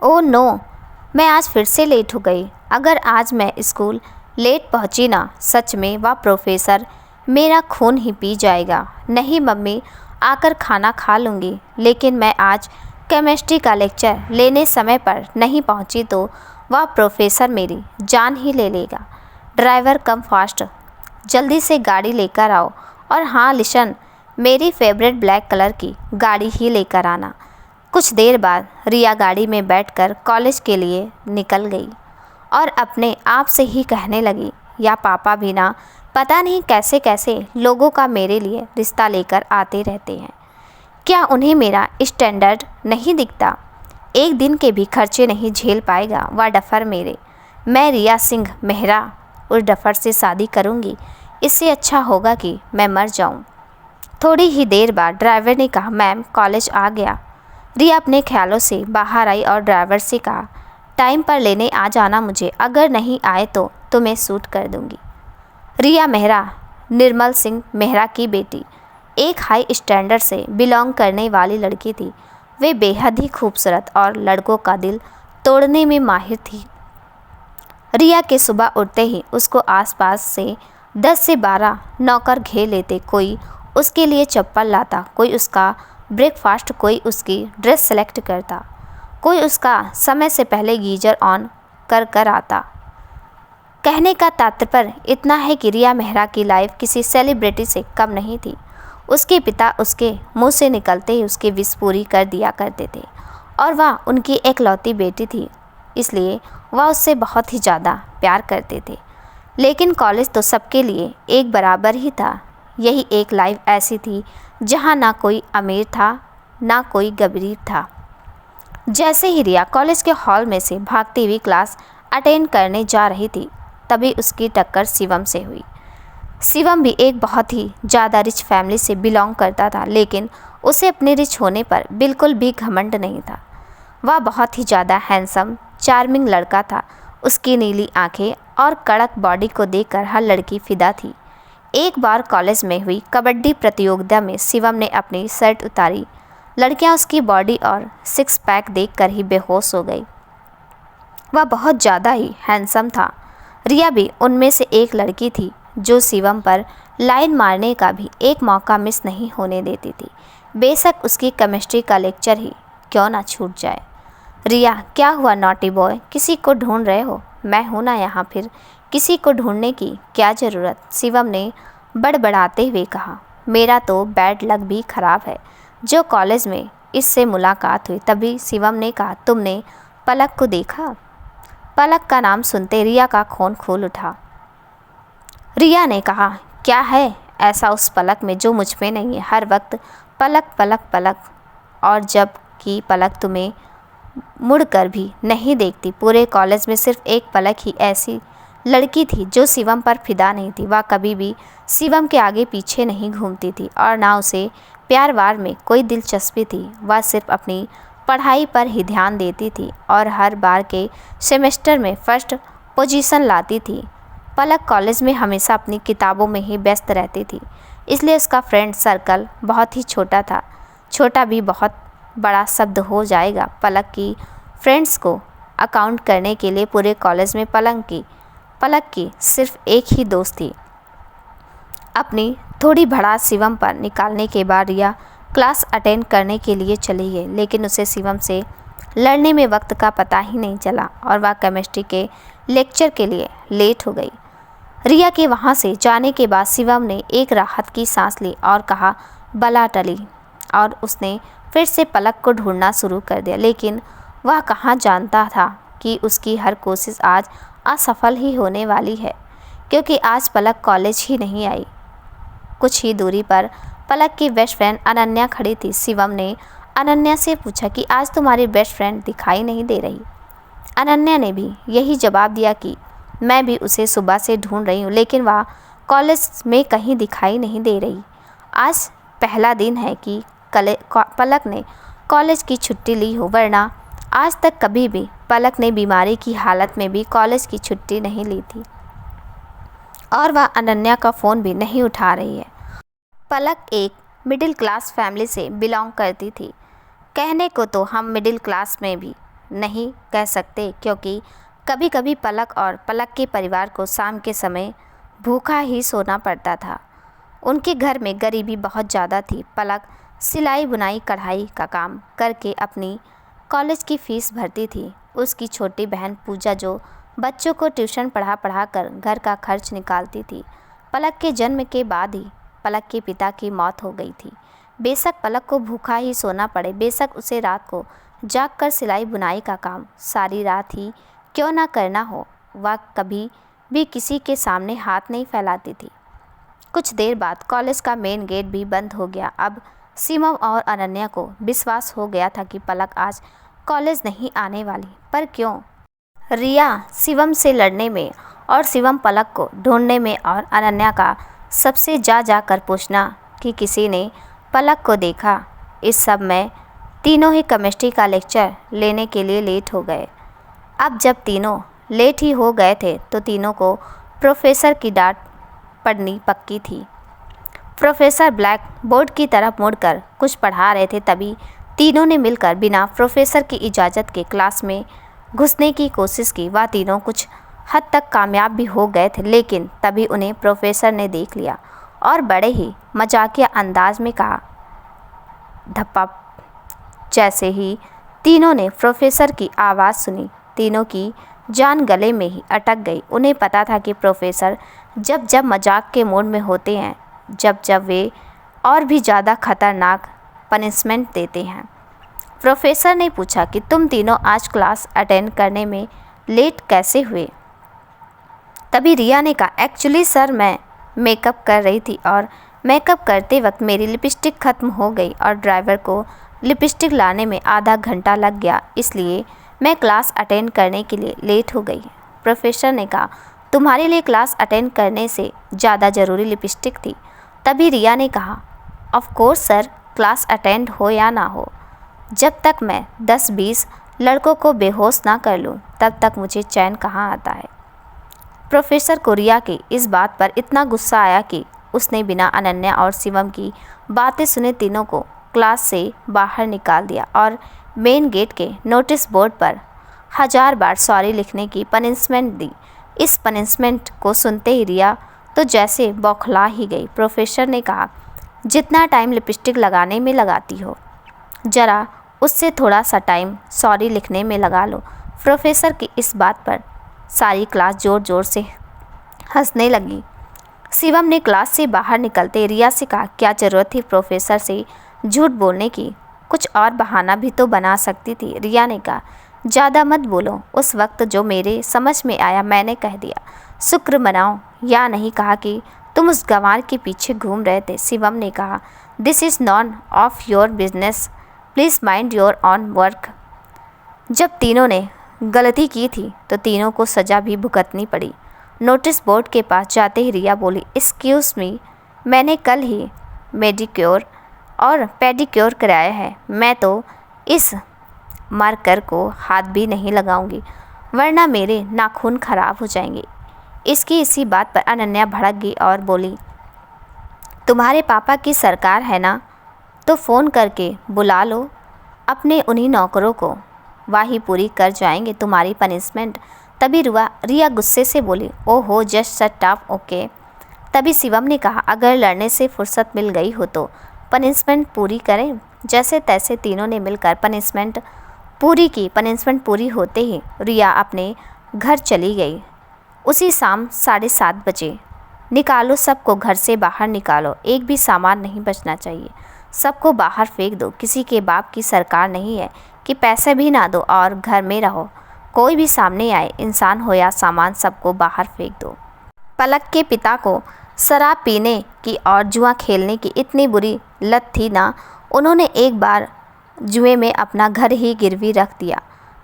Oh no, मैं आज फिर से लेट हो गई। अगर आज मैं स्कूल लेट पहुंची ना, सच में वह प्रोफेसर मेरा खून ही पी जाएगा। नहीं मम्मी, आकर खाना खा लूँगी, लेकिन मैं आज केमिस्ट्री का लेक्चर लेने समय पर नहीं पहुंची तो वह प्रोफेसर मेरी जान ही ले लेगा। ड्राइवर कम फास्ट, जल्दी से गाड़ी लेकर आओ। और हाँ लिशन, मेरी फेवरेट ब्लैक कलर की गाड़ी ही लेकर आना। कुछ देर बाद रिया गाड़ी में बैठकर कॉलेज के लिए निकल गई और अपने आप से ही कहने लगी, या पापा भी ना पता नहीं कैसे कैसे लोगों का मेरे लिए रिश्ता लेकर आते रहते हैं। क्या उन्हें मेरा स्टैंडर्ड नहीं दिखता? एक दिन के भी खर्चे नहीं झेल पाएगा वह डफर मेरे। मैं रिया सिंह मेहरा उस डफर से शादी करूंगी। इससे अच्छा होगा कि मैं मर जाऊं। थोड़ी ही देर बाद ड्राइवर ने कहा, मैम कॉलेज आ गया। रिया अपने ख्यालों से बाहर आई और ड्राइवर से कहा, टाइम पर लेने आ जाना मुझे, अगर नहीं आए तो तुम्हें शूट कर दूंगी। रिया मेहरा निर्मल सिंह मेहरा की बेटी एक हाई स्टैंडर्ड से बिलोंग करने वाली लड़की थी। वे बेहद ही खूबसूरत और लड़कों का दिल तोड़ने में माहिर थी। रिया के सुबह उठते ही उसको आसपास से 10 से 12 नौकर घेर लेते। कोई उसके लिए चप्पल लाता, कोई उसका ब्रेकफास्ट, कोई उसकी ड्रेस सेलेक्ट करता, कोई उसका समय से पहले गीजर ऑन कर कर आता। कहने का तात्पर्य इतना है कि रिया मेहरा की लाइफ किसी सेलिब्रिटी से कम नहीं थी। उसके पिता उसके मुंह से निकलते ही उसकी विश पूरी कर दिया करते थे और वह उनकी एकलौती बेटी थी, इसलिए वह उससे बहुत ही ज़्यादा प्यार करते थे। लेकिन कॉलेज तो सबके लिए एक बराबर ही था। यही एक लाइफ ऐसी थी जहाँ ना कोई अमीर था ना कोई गरीब था। जैसे ही रिया कॉलेज के हॉल में से भागती हुई क्लास अटेंड करने जा रही थी, तभी उसकी टक्कर शिवम से हुई। शिवम भी एक बहुत ही ज़्यादा रिच फैमिली से बिलोंग करता था, लेकिन उसे अपने रिच होने पर बिल्कुल भी घमंड नहीं था। वह बहुत ही ज़्यादा हैंडसम चार्मिंग लड़का था। उसकी नीली आंखें और कड़क बॉडी को देखकर हर लड़की फिदा थी। एक बार कॉलेज में हुई कबड्डी प्रतियोगिता में शिवम ने अपनी शर्ट उतारी। लड़कियां उसकी बॉडी और सिक्स पैक देखकर ही बेहोश हो गई। वह बहुत ज़्यादा ही हैंडसम था। रिया भी उनमें से एक लड़की थी जो शिवम पर लाइन मारने का भी एक मौका मिस नहीं होने देती थी, बेशक उसकी केमिस्ट्री का लेक्चर ही क्यों ना छूट जाए। रिया, क्या हुआ नॉटी बॉय, किसी को ढूंढ रहे हो? मैं हूं ना यहाँ, फिर किसी को ढूंढने की क्या ज़रूरत? शिवम ने बड़बड़ाते हुए कहा। मेरा तो बैड लक भी ख़राब है। जो कॉलेज में इससे मुलाकात हुई तभी शिवम ने कहा, तुमने पलक को देखा? पलक का नाम सुनते रिया का खून खोल उठा। रिया ने कहा, क्या है ऐसा उस पलक में जो मुझ में नहीं है? हर वक्त पलक पलक पलक, और जब कि पलक तुम्हें मुड़कर भी नहीं देखती। पूरे कॉलेज में सिर्फ एक पलक ही ऐसी लड़की थी जो शिवम पर फिदा नहीं थी। वह कभी भी शिवम के आगे पीछे नहीं घूमती थी और ना उसे प्यार वार में कोई दिलचस्पी थी। वह सिर्फ अपनी पढ़ाई पर ही ध्यान देती थी और हर बार के सेमेस्टर में फर्स्ट पोजीशन लाती थी। पलक कॉलेज में हमेशा अपनी किताबों में ही व्यस्त रहती थी, इसलिए उसका फ्रेंड सर्कल बहुत ही छोटा था। छोटा भी बहुत बड़ा शब्द हो जाएगा। पलक की फ्रेंड्स को अकाउंट करने के लिए पूरे कॉलेज में पलक की सिर्फ एक ही दोस्त थी। अपनी थोड़ी भड़ास शिवम पर निकालने के बाद रिया क्लास अटेंड करने के लिए चली गई, लेकिन उसे शिवम से लड़ने में वक्त का पता ही नहीं चला और वह केमिस्ट्री के लेक्चर के लिए लेट हो गई। रिया के वहाँ से जाने के बाद शिवम ने एक राहत की सांस ली और कहा, बला टली, और उसने फिर से पलक को ढूंढना शुरू कर दिया। लेकिन वह कहाँ जानता था कि उसकी हर कोशिश आज असफल ही होने वाली है, क्योंकि आज पलक कॉलेज ही नहीं आई। कुछ ही दूरी पर पलक की बेस्ट फ्रेंड अनन्या खड़ी थी। शिवम ने अनन्या से पूछा कि आज तुम्हारी बेस्ट फ्रेंड दिखाई नहीं दे रही। अनन्या ने भी यही जवाब दिया कि मैं भी उसे सुबह से ढूंढ रही हूँ, लेकिन वह कॉलेज में कहीं दिखाई नहीं दे रही। आज पहला दिन है कि पलक ने कॉलेज की छुट्टी ली हो, वरना आज तक कभी भी पलक ने बीमारी की हालत में भी कॉलेज की छुट्टी नहीं ली थी और वह अनन्या का फ़ोन भी नहीं उठा रही है। पलक एक मिडिल क्लास फैमिली से बिलोंग करती थी। कहने को तो हम मिडिल क्लास में भी नहीं कह सकते, क्योंकि कभी कभी पलक और पलक के परिवार को शाम के समय भूखा ही सोना पड़ता था। उनके घर में गरीबी बहुत ज़्यादा थी। पलक सिलाई बुनाई कढ़ाई का काम करके अपनी कॉलेज की फ़ीस भरती थी। उसकी छोटी बहन पूजा जो बच्चों को ट्यूशन पढ़ा कर घर का खर्च निकालती थी। पलक के जन्म के बाद ही पलक के पिता की मौत हो गई थी। बेशक पलक को भूखा ही सोना पड़े, बेशक उसे रात को जागकर सिलाई बुनाई का काम सारी रात ही क्यों ना करना हो, वह कभी भी किसी के सामने हाथ नहीं फैलाती थी। कुछ देर बाद कॉलेज का मेन गेट भी बंद हो गया। अब शिवम और अनन्या को विश्वास हो गया था कि पलक आज कॉलेज नहीं आने वाली। पर क्यों? रिया शिवम से लड़ने में और शिवम पलक को ढूंढने में और अनन्या का सबसे जा कर पूछना कि किसी ने पलक को देखा। इस सब में तीनों ही केमिस्ट्री का लेक्चर लेने के लिए लेट हो गए। अब जब तीनों लेट ही हो गए थे तो तीनों को प्रोफेसर की डांट पड़नी पक्की थी। प्रोफेसर ब्लैक बोर्ड की तरफ मुड़कर कुछ पढ़ा रहे थे। तभी तीनों ने मिलकर बिना प्रोफेसर की इजाज़त के क्लास में घुसने की कोशिश की। वह तीनों कुछ हद तक कामयाब भी हो गए थे, लेकिन तभी उन्हें प्रोफेसर ने देख लिया और बड़े ही मजाकिया अंदाज में कहा, धप्पा। जैसे ही तीनों ने प्रोफेसर की आवाज़ सुनी, तीनों की जान गले में ही अटक गई। उन्हें पता था कि प्रोफेसर जब जब मजाक के मूड में होते हैं, जब जब वे और भी ज़्यादा खतरनाक पनिशमेंट देते हैं। प्रोफेसर ने पूछा कि तुम तीनों आज क्लास अटेंड करने में लेट कैसे हुए? तभी रिया ने कहा, एक्चुअली सर मैं मेकअप कर रही थी और मेकअप करते वक्त मेरी लिपस्टिक ख़त्म हो गई और ड्राइवर को लिपस्टिक लाने में आधा घंटा लग गया, इसलिए मैं क्लास अटेंड करने के लिए लेट हो गई। प्रोफेसर ने कहा, तुम्हारे लिए क्लास अटेंड करने से ज़्यादा ज़रूरी लिपस्टिक थी। तभी रिया ने कहा, of course sir, class attend हो या ना हो, जब तक मैं 10-20 लड़कों को बेहोश ना कर लूँ तब तक मुझे चैन कहाँ आता है। प्रोफेसर को रिया की इस बात पर इतना गुस्सा आया कि उसने बिना अनन्या और शिवम की बातें सुने तीनों को क्लास से बाहर निकाल दिया और मेन गेट के नोटिस बोर्ड पर 1000 बार सॉरी लिखने की पनिशमेंट दी। इस पनिशमेंट को सुनते ही रिया तो जैसे बौखला ही गई। प्रोफेसर ने कहा, जितना टाइम लिपस्टिक लगाने में लगाती हो, ज़रा उससे थोड़ा सा टाइम सॉरी लिखने में लगा लो। प्रोफेसर की इस बात पर सारी क्लास ज़ोर ज़ोर से हंसने लगी। शिवम ने क्लास से बाहर निकलते रिया से कहा, क्या ज़रूरत थी प्रोफेसर से झूठ बोलने की? कुछ और बहाना भी तो बना सकती थी। रिया ने कहा, ज़्यादा मत बोलो, उस वक्त जो मेरे समझ में आया मैंने कह दिया। शुक्र मनाओ या नहीं कहा कि तुम उस गंवार के पीछे घूम रहे थे। शिवम ने कहा, this is none of your business, please mind your on work. जब तीनों ने गलती की थी तो तीनों को सज़ा भी भुगतनी पड़ी। नोटिस बोर्ड के पास जाते ही रिया बोली, एक्सक्यूज़ मी, मैंने कल ही मेडिक्योर और पेडिक्योर कराया है। मैं तो इस मार्कर को हाथ भी नहीं लगाऊंगी, वरना मेरे नाखून खराब हो जाएंगे। इसकी इसी बात पर अनन्या भड़क गई और बोली, तुम्हारे पापा की सरकार है ना, तो फ़ोन करके बुला लो अपने उन्हीं नौकरों को, वही पूरी कर जाएंगे तुम्हारी पनिशमेंट। तभी रिया गुस्से से बोली, ओहो जस्ट शट अप, ओके। तभी शिवम ने कहा, अगर लड़ने से फुर्सत मिल गई हो तो पनिशमेंट पूरी करें। जैसे तैसे तीनों ने मिलकर पनिशमेंट पूरी की। पनिशमेंट पूरी होते ही रिया अपने घर चली गई। उसी शाम 7:30 बजे, निकालो सबको घर से बाहर निकालो, एक भी सामान नहीं बचना चाहिए, सबको बाहर फेंक दो। किसी के बाप की सरकार नहीं है कि पैसे भी ना दो और घर में रहो। कोई भी सामने आए, इंसान हो या सामान, सबको बाहर फेंक दो। पलक के पिता को शराब पीने की और जुआ खेलने की इतनी बुरी लत थी ना, उन्होंने एक बार जुए में अपना घर ही गिरवी रख दिया।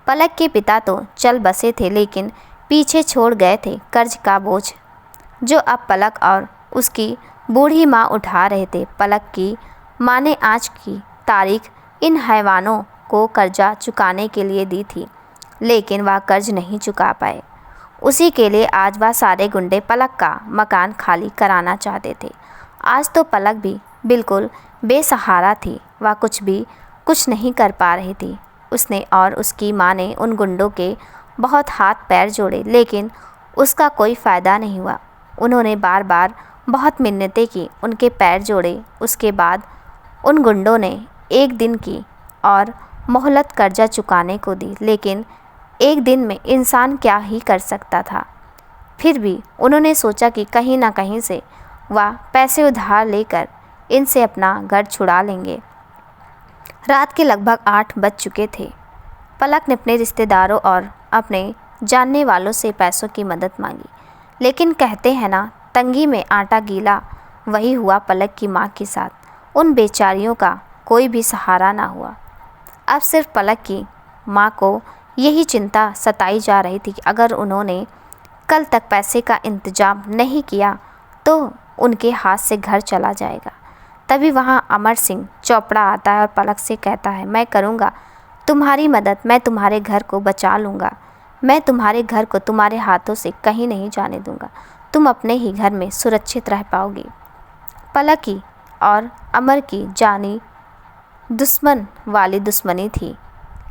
पलक के पिता तो चल बसे थे, लेकिन पीछे छोड़ गए थे कर्ज का बोझ, जो अब पलक और उसकी बूढ़ी माँ उठा रहे थे। पलक की माँ ने आज की तारीख इन हैवानों को कर्जा चुकाने के लिए दी थी, लेकिन वह कर्ज नहीं चुका पाए। उसी के लिए आज वह सारे गुंडे पलक का मकान खाली कराना चाहते थे। आज तो पलक भी बिल्कुल बेसहारा थी, वह कुछ नहीं कर पा रही थी। उसने और उसकी माँ ने उन गुंडों के बहुत हाथ पैर जोड़े, लेकिन उसका कोई फ़ायदा नहीं हुआ। उन्होंने बार बार बहुत मिन्नतें की, उनके पैर जोड़े। उसके बाद उन गुंडों ने एक दिन की और मोहलत कर्जा चुकाने को दी, लेकिन एक दिन में इंसान क्या ही कर सकता था। फिर भी उन्होंने सोचा कि कहीं ना कहीं से वह पैसे उधार लेकर इनसे अपना घर छुड़ा लेंगे। रात के लगभग 8 बज चुके थे। पलक ने अपने रिश्तेदारों और अपने जानने वालों से पैसों की मदद मांगी, लेकिन कहते हैं ना, तंगी में आटा गीला। वही हुआ पलक की माँ के साथ। उन बेचारियों का कोई भी सहारा ना हुआ। अब सिर्फ पलक की माँ को यही चिंता सताई जा रही थी कि अगर उन्होंने कल तक पैसे का इंतजाम नहीं किया तो उनके हाथ से घर चला जाएगा। तभी वहाँ अमर सिंह चोपड़ा आता है और पलक से कहता है, मैं करूँगा तुम्हारी मदद, मैं तुम्हारे घर को बचा लूँगा, मैं तुम्हारे घर को तुम्हारे हाथों से कहीं नहीं जाने दूँगा, तुम अपने ही घर में सुरक्षित रह पाओगी। पलक की और अमर की जानी दुश्मन वाली दुश्मनी थी,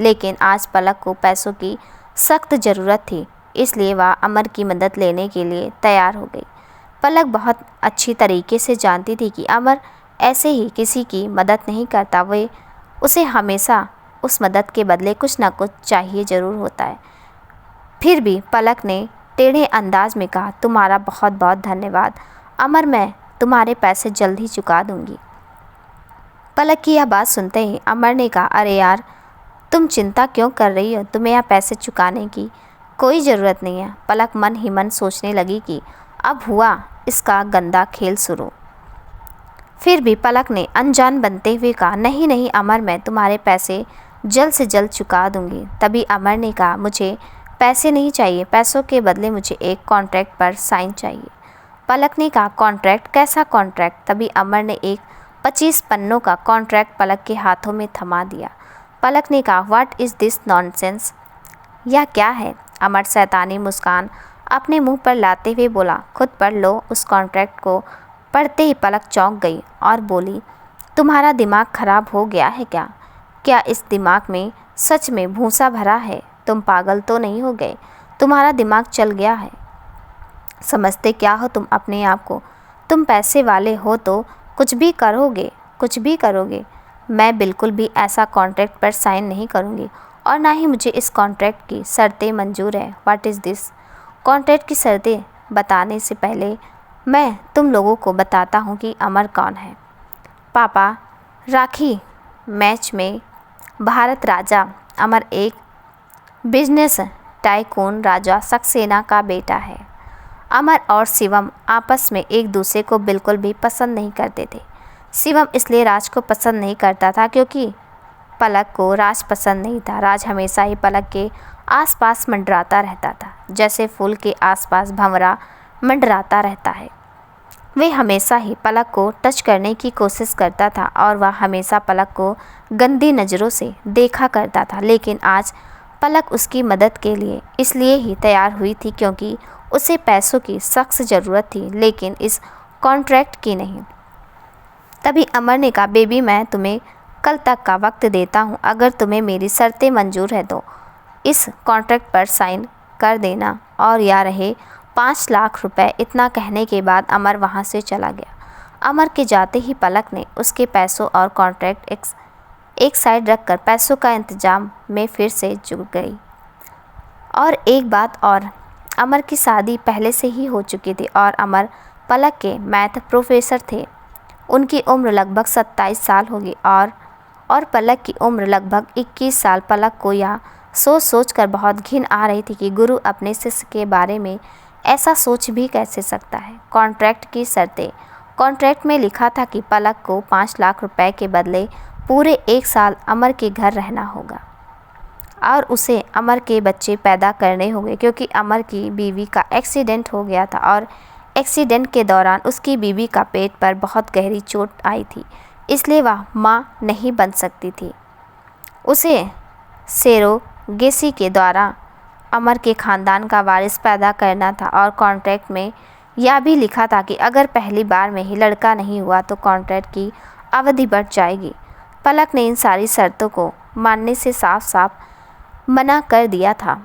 लेकिन आज पलक को पैसों की सख्त ज़रूरत थी, इसलिए वह अमर की मदद लेने के लिए तैयार हो गई। पलक बहुत अच्छी तरीके से जानती थी कि अमर ऐसे ही किसी की मदद नहीं करता, वे उसे हमेशा उस मदद के बदले कुछ ना कुछ चाहिए ज़रूर होता है। फिर भी पलक ने टेढ़े अंदाज में कहा, तुम्हारा बहुत बहुत धन्यवाद अमर, मैं तुम्हारे पैसे जल्द ही चुका दूंगी। पलक की यह बात सुनते ही अमर ने कहा, अरे यार, तुम चिंता क्यों कर रही हो, तुम्हें यह पैसे चुकाने की कोई ज़रूरत नहीं है। पलक मन ही मन सोचने लगी कि अब हुआ इसका गंदा खेल शुरू। फिर भी पलक ने अनजान बनते हुए कहा, नहीं नहीं अमर, मैं तुम्हारे पैसे जल्द से जल्द चुका दूंगी। तभी अमर ने कहा, मुझे पैसे नहीं चाहिए, पैसों के बदले मुझे एक कॉन्ट्रैक्ट पर साइन चाहिए। पलक ने कहा, कॉन्ट्रैक्ट? कैसा कॉन्ट्रैक्ट? तभी अमर ने एक 25 पन्नों का कॉन्ट्रैक्ट पलक के हाथों में थमा दिया। पलक ने कहा, व्हाट इज़ दिस नॉनसेंस? यह क्या है? अमर शैतानी मुस्कान अपने मुंह पर लाते हुए बोला, खुद पढ़ लो। उस कॉन्ट्रैक्ट को पढ़ते ही पलक चौंक गई और बोली, तुम्हारा दिमाग खराब हो गया है क्या? क्या इस दिमाग में सच में भूसा भरा है? तुम पागल तो नहीं हो गए? तुम्हारा दिमाग चल गया है? समझते क्या हो तुम अपने आप को? तुम पैसे वाले हो तो कुछ भी करोगे, कुछ भी करोगे। मैं बिल्कुल भी ऐसा कॉन्ट्रैक्ट पर साइन नहीं करूँगी और ना ही मुझे इस कॉन्ट्रैक्ट की शर्तें मंजूर है। What is this? कॉन्ट्रैक्ट की शर्तें बताने से पहले मैं तुम लोगों को बताता हूँ कि अमर कौन है। पापा, राखी मैच में भारत राजा अमर एक बिजनेस टाइकून राजा सक्सेना का बेटा है। अमर और शिवम आपस में एक दूसरे को बिल्कुल भी पसंद नहीं करते थे। शिवम इसलिए राज को पसंद नहीं करता था क्योंकि पलक को राज पसंद नहीं था। राज हमेशा ही पलक के आसपास मंडराता रहता था, जैसे फूल के आसपास भंवरा मंडराता रहता है। वे हमेशा ही पलक को टच करने की कोशिश करता था और वह हमेशा पलक को गंदी नज़रों से देखा करता था। लेकिन आज पलक उसकी मदद के लिए इसलिए ही तैयार हुई थी क्योंकि उसे पैसों की सख्त ज़रूरत थी, लेकिन इस कॉन्ट्रैक्ट की नहीं। तभी अमर ने कहा, बेबी, मैं तुम्हें कल तक का वक्त देता हूँ। अगर तुम्हें मेरी शर्तें मंजूर है तो इस कॉन्ट्रैक्ट पर साइन कर देना और या रहे 5 लाख रुपए। इतना कहने के बाद अमर वहाँ से चला गया। अमर के जाते ही पलक ने उसके पैसों और कॉन्ट्रैक्ट एक साइड रखकर पैसों का इंतजाम में फिर से जुट गई। और एक बात और, अमर की शादी पहले से ही हो चुकी थी और अमर पलक के मैथ प्रोफेसर थे। उनकी उम्र लगभग 27 साल होगी और पलक की उम्र लगभग 21 साल। पलक को यह सोच कर बहुत घिन आ रही थी कि गुरु अपने शिष्य के बारे में ऐसा सोच भी कैसे सकता है। कॉन्ट्रैक्ट की शर्तें। कॉन्ट्रैक्ट में लिखा था कि पलक को 5 लाख रुपए के बदले पूरे 1 साल अमर के घर रहना होगा और उसे अमर के बच्चे पैदा करने होंगे क्योंकि अमर की बीवी का एक्सीडेंट हो गया था और एक्सीडेंट के दौरान उसकी बीवी का पेट पर बहुत गहरी चोट आई थी, इसलिए वह मां नहीं बन सकती थी। उसे सेरोगेसी के द्वारा अमर के ख़ानदान का वारिस पैदा करना था और कॉन्ट्रैक्ट में यह भी लिखा था कि अगर पहली बार में ही लड़का नहीं हुआ तो कॉन्ट्रैक्ट की अवधि बढ़ जाएगी। पलक ने इन सारी शर्तों को मानने से साफ साफ मना कर दिया था।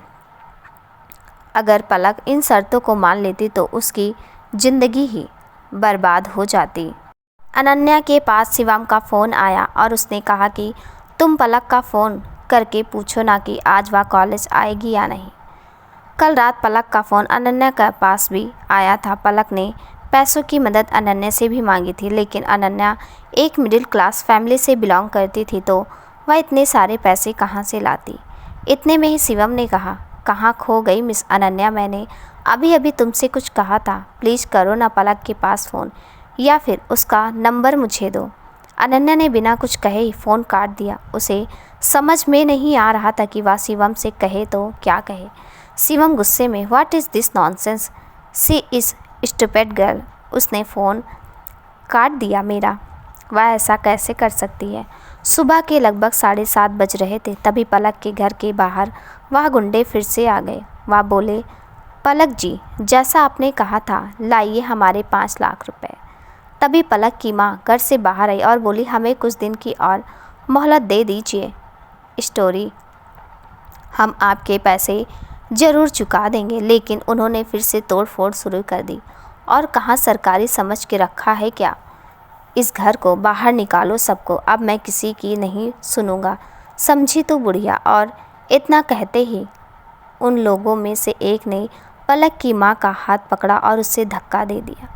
अगर पलक इन शर्तों को मान लेती तो उसकी ज़िंदगी ही बर्बाद हो जाती। अनन्या के पास शिवम का फ़ोन आया और उसने कहा कि तुम पलक का फ़ोन करके पूछो ना कि आज वह कॉलेज आएगी या नहीं। कल रात पलक का फ़ोन अनन्या के पास भी आया था। पलक ने पैसों की मदद अनन्या से भी मांगी थी, लेकिन अनन्या एक मिडिल क्लास फैमिली से बिलोंग करती थी, तो वह इतने सारे पैसे कहाँ से लाती। इतने में ही शिवम ने कहा, कहाँ खो गई मिस अनन्या, मैंने अभी अभी तुमसे कुछ कहा था, प्लीज़ करो ना पलक के पास फ़ोन या फिर उसका नंबर मुझे दो। अनन्या ने बिना कुछ कहे ही फ़ोन काट दिया। उसे समझ में नहीं आ रहा था कि वह शिवम से कहे तो क्या कहे। शिवम गुस्से में, what is this nonsense, she is stupid girl. उसने फ़ोन काट दिया मेरा, वह ऐसा कैसे कर सकती है। सुबह के लगभग 7:30 बज रहे थे, तभी पलक के घर के बाहर वह गुंडे फिर से आ गए। वह बोले, पलक जी, जैसा आपने कहा था, लाइए हमारे 5 लाख रुपए। तभी पलक की माँ घर से बाहर आई और बोली, हमें कुछ दिन की और मोहलत दे दीजिए स्टोरी, हम आपके पैसे ज़रूर चुका देंगे। लेकिन उन्होंने फिर से तोड़ फोड़ शुरू कर दी और कहाँ सरकारी समझ के रखा है क्या, इस घर को बाहर निकालो सबको, अब मैं किसी की नहीं सुनूंगा, समझी तो बुढ़िया। और इतना कहते ही उन लोगों में से एक ने पलक की माँ का हाथ पकड़ा और उससे धक्का दे दिया।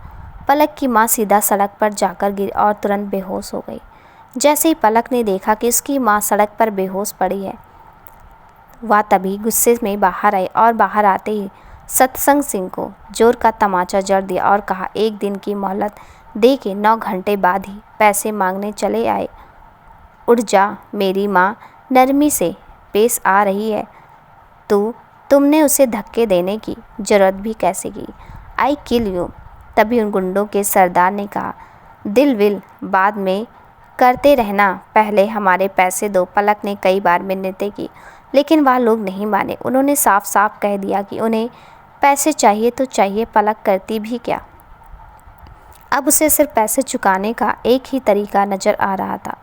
पलक की माँ सीधा सड़क पर जाकर गिरी और तुरंत बेहोश हो गई। जैसे ही पलक ने देखा कि उसकी माँ सड़क पर बेहोश पड़ी है, वह तभी गुस्से में बाहर आई और बाहर आते ही सत्संग सिंह को जोर का तमाचा जड़ दिया और कहा, एक दिन की मोहलत दे के 9 घंटे बाद ही पैसे मांगने चले आए। उठ जा, मेरी माँ नरमी से पेश आ रही है, तुमने उसे धक्के देने की ज़रूरत भी कैसे की, आई किल यू। तभी उन गुंडों के सरदार ने कहा, दिल विल बाद में करते रहना, पहले हमारे पैसे दो। पलक ने कई बार मिन्नतें की, लेकिन वह लोग नहीं माने। उन्होंने साफ साफ कह दिया कि उन्हें पैसे चाहिए तो चाहिए। पलक करती भी क्या, अब उसे सिर्फ पैसे चुकाने का एक ही तरीका नज़र आ रहा था।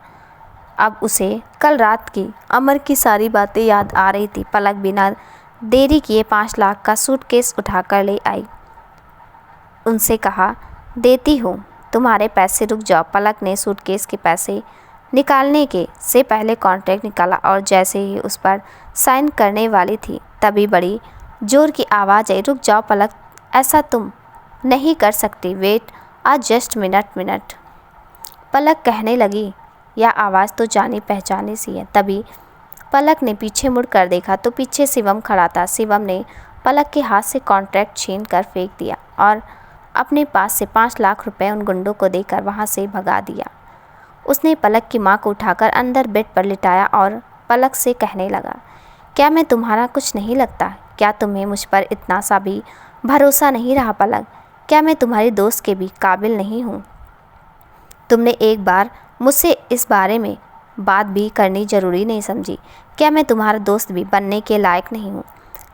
अब उसे कल रात की अमर की सारी बातें याद आ रही थी। पलक बिना देरी किए 5 लाख का सूटकेस उठाकर ले आई। उनसे कहा, देती हूँ तुम्हारे पैसे, रुक जाओ। पलक ने सूटकेस के पैसे निकालने के से पहले कॉन्ट्रैक्ट निकाला और जैसे ही उस पर साइन करने वाली थी, तभी बड़ी जोर की आवाज़ आई, रुक जाओ पलक, ऐसा तुम नहीं कर सकती, वेट जस्ट मिनट। पलक कहने लगी, यह आवाज़ तो जानी पहचानी सी है। तभी पलक ने पीछे मुड़ कर देखा तो पीछे शिवम खड़ा था। शिवम ने पलक के हाथ से कॉन्ट्रैक्ट छीन कर फेंक दिया और अपने पास से 5 लाख रुपए उन गुंडों को देकर वहां से भगा दिया। उसने पलक की मां को उठाकर अंदर बेड पर लिटाया और पलक से कहने लगा, क्या मैं तुम्हारा कुछ नहीं लगता? क्या तुम्हें मुझ पर इतना सा भी भरोसा नहीं रहा पलक? क्या मैं तुम्हारी दोस्त के भी काबिल नहीं हूँ? तुमने एक बार मुझसे इस बारे में बात भी करनी ज़रूरी नहीं समझी? क्या मैं तुम्हारा दोस्त भी बनने के लायक नहीं हूँ?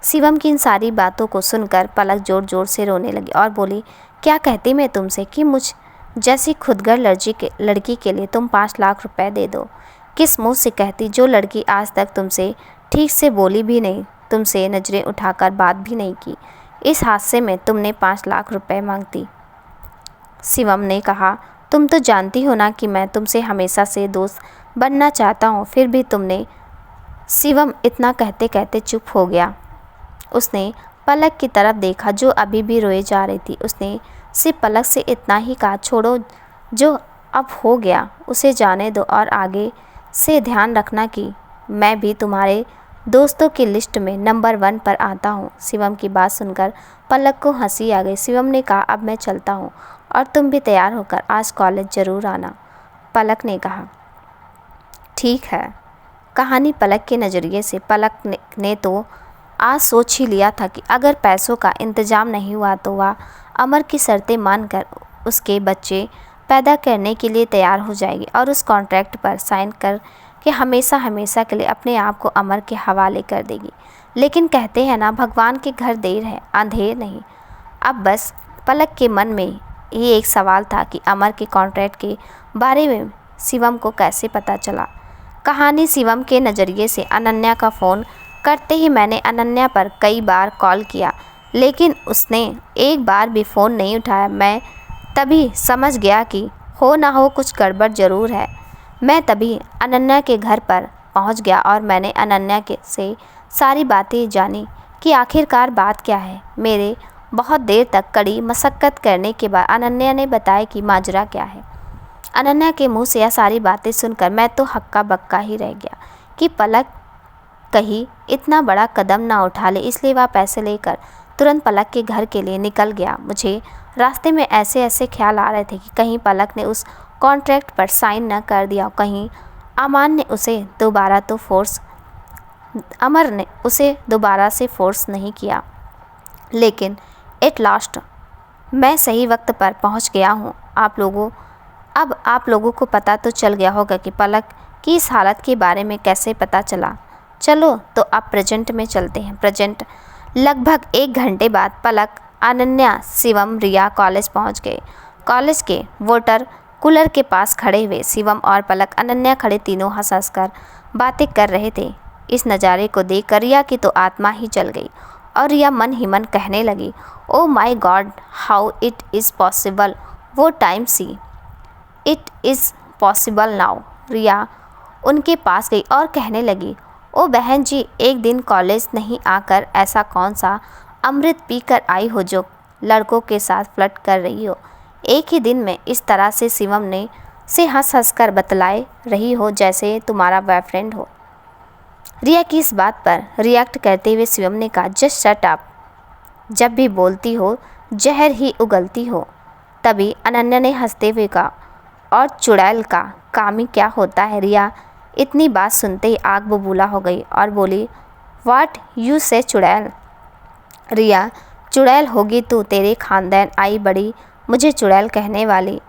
शिवम की इन सारी बातों को सुनकर पलक ज़ोर ज़ोर से रोने लगी और बोली, क्या कहती मैं तुमसे कि मुझ जैसी खुदगर लड़की के लिए तुम 5 लाख रुपए दे दो? किस मुँह से कहती, जो लड़की आज तक तुमसे ठीक से बोली भी नहीं, तुमसे नज़रें उठाकर बात भी नहीं की, इस हादसे में तुमने 5 लाख रुपए मांगती? शिवम ने कहा, तुम तो जानती हो ना कि मैं तुमसे हमेशा से दोस्त बनना चाहता हूँ, फिर भी तुमने। शिवम इतना कहते कहते चुप हो गया। उसने पलक की तरफ देखा जो अभी भी रोए जा रही थी। उसने सिर्फ पलक से इतना ही कहा, छोड़ो, जो अब हो गया उसे जाने दो और आगे से ध्यान रखना कि मैं भी तुम्हारे दोस्तों की लिस्ट में नंबर 1 पर आता हूँ। शिवम की बात सुनकर पलक को हंसी आ गई। शिवम ने कहा, अब मैं चलता हूँ और तुम भी तैयार होकर आज कॉलेज ज़रूर आना। पलक ने कहा, ठीक है। कहानी पलक के नज़रिए से। पलक ने तो आज सोच ही लिया था कि अगर पैसों का इंतज़ाम नहीं हुआ तो वह अमर की शर्तें मानकर उसके बच्चे पैदा करने के लिए तैयार हो जाएगी और उस कॉन्ट्रैक्ट पर साइन कर के हमेशा हमेशा के लिए अपने आप को अमर के हवाले कर देगी। लेकिन कहते हैं ना, भगवान के घर देर है अंधेर नहीं। अब बस पलक के मन में ये एक सवाल था कि अमर के कॉन्ट्रैक्ट के बारे में शिवम को कैसे पता चला। कहानी शिवम के नज़रिए से अनन्या का फ़ोन करते ही मैंने अनन्या पर कई बार कॉल किया, लेकिन उसने एक बार भी फ़ोन नहीं उठाया। मैं तभी समझ गया कि हो ना हो कुछ गड़बड़ ज़रूर है। मैं तभी अनन्या के घर पर पहुंच गया और मैंने अनन्या के से सारी बातें जानी कि आखिरकार बात क्या है। मेरे बहुत देर तक कड़ी मशक्क़त करने के बाद अनन्या ने बताया कि माजरा क्या है। अनन्या के मुंह से यह सारी बातें सुनकर मैं तो हक्का बक्का ही रह गया कि पलक कहीं इतना बड़ा कदम ना उठा ले, इसलिए वह पैसे लेकर तुरंत पलक के घर के लिए निकल गया। मुझे रास्ते में ऐसे ऐसे ख्याल आ रहे थे कि कहीं पलक ने उस कॉन्ट्रैक्ट पर साइन न कर दिया, कहीं अमर ने उसे दोबारा से फोर्स नहीं किया। लेकिन एट लास्ट मैं सही वक्त पर पहुंच गया हूं। अब आप लोगों को पता तो चल गया होगा कि पलक की इस हालत के बारे में कैसे पता चला। चलो तो अब प्रेजेंट में चलते हैं। प्रेजेंट लगभग 1 घंटे बाद पलक, अनन्या, शिवम, रिया कॉलेज पहुंच गए। कॉलेज के वाटर कूलर के पास खड़े हुए शिवम और पलक, अनन्या खड़े तीनों हंस हंस कर बातें कर रहे थे। इस नज़ारे को देखकर रिया की तो आत्मा ही जल गई और रिया मन ही मन कहने लगी, oh my god, how it is possible. वो time see, it is possible now. Riya उनके पास गई और कहने लगी, ओ बहन जी, एक दिन कॉलेज नहीं आकर ऐसा कौन सा अमृत पीकर आई हो जो लड़कों के साथ फ्लर्ट कर रही हो। एक ही दिन में इस तरह से शिवम ने से हंस हंस कर बतलाए रही हो जैसे तुम्हारा बॉयफ्रेंड हो। रिया की इस बात पर रिएक्ट करते हुए शिवम ने कहा, जस्ट शट अप, जब भी बोलती हो जहर ही उगलती हो। तभी अनन्या ने हंसते हुए कहा, और चुड़ैल का काम ही क्या होता है। रिया इतनी बात सुनते ही आग बबूला हो गई और बोली, व्हाट यू से चुड़ैल। रिया, चुड़ैल होगी तू, तेरे खानदान आई बड़ी मुझे चुड़ैल कहने वाली।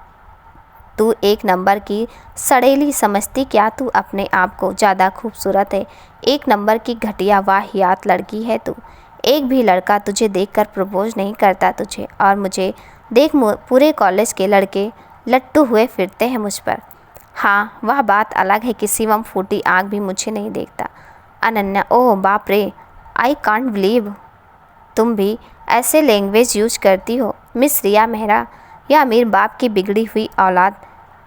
तू एक नंबर की सड़ेली समझती क्या तू अपने आप को, ज़्यादा खूबसूरत है, एक नंबर की घटिया वाहियात लड़की है तू। एक भी लड़का तुझे देखकर प्रपोज नहीं करता तुझे, और मुझे देख पूरे कॉलेज के लड़के लट्टू हुए फिरते हैं मुझ पर। हाँ, वह बात अलग है कि शिवम फूटी आँख भी मुझे नहीं देखता। अनन्या, ओह बाप रे, आई कांट बिलीव तुम भी ऐसे लैंग्वेज यूज करती हो। मिस रिया मेहरा या अमीर बाप की बिगड़ी हुई औलाद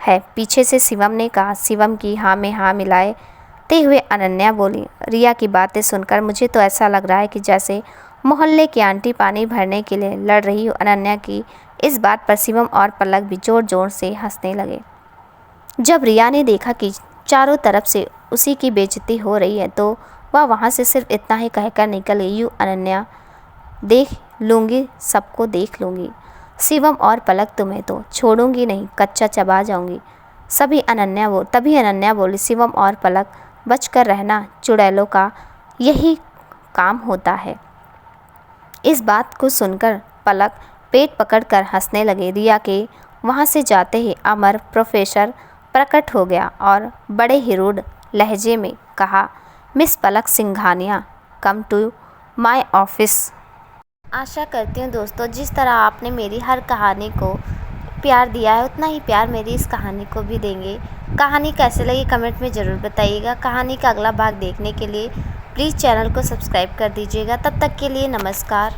है, पीछे से शिवम ने कहा। शिवम की हाँ में हाँ मिलाते हुए अनन्या बोली, रिया की बातें सुनकर मुझे तो ऐसा लग रहा है कि जैसे मोहल्ले की आंटी पानी भरने के लिए लड़ रही हो। अनन्या की इस बात पर शिवम और पलक भी जोर जोर से हंसने लगे। जब रिया ने देखा कि चारों तरफ से उसी की बेइज्जती हो रही है तो वह वहाँ से सिर्फ इतना ही कहकर निकल गई, यू अनन्या, देख लूँगी, सबको देख लूँगी। शिवम और पलक तुम्हें तो छोड़ूंगी नहीं, कच्चा चबा जाऊंगी। तभी अनन्या बोली, शिवम और पलक, बचकर रहना, चुड़ैलों का यही काम होता है। इस बात को सुनकर पलक पेट पकड़कर हंसने लगे। रिया के वहाँ से जाते ही अमर प्रोफेसर प्रकट हो गया और बड़े ही रूड लहजे में कहा, miss Palak Singhania, come to my office. आशा करती हूँ दोस्तों, जिस तरह आपने मेरी हर कहानी को प्यार दिया है उतना ही प्यार मेरी इस कहानी को भी देंगे। कहानी कैसे लगी कमेंट में ज़रूर बताइएगा। कहानी का अगला भाग देखने के लिए प्लीज़ चैनल को सब्सक्राइब कर दीजिएगा। तब तक के लिए नमस्कार।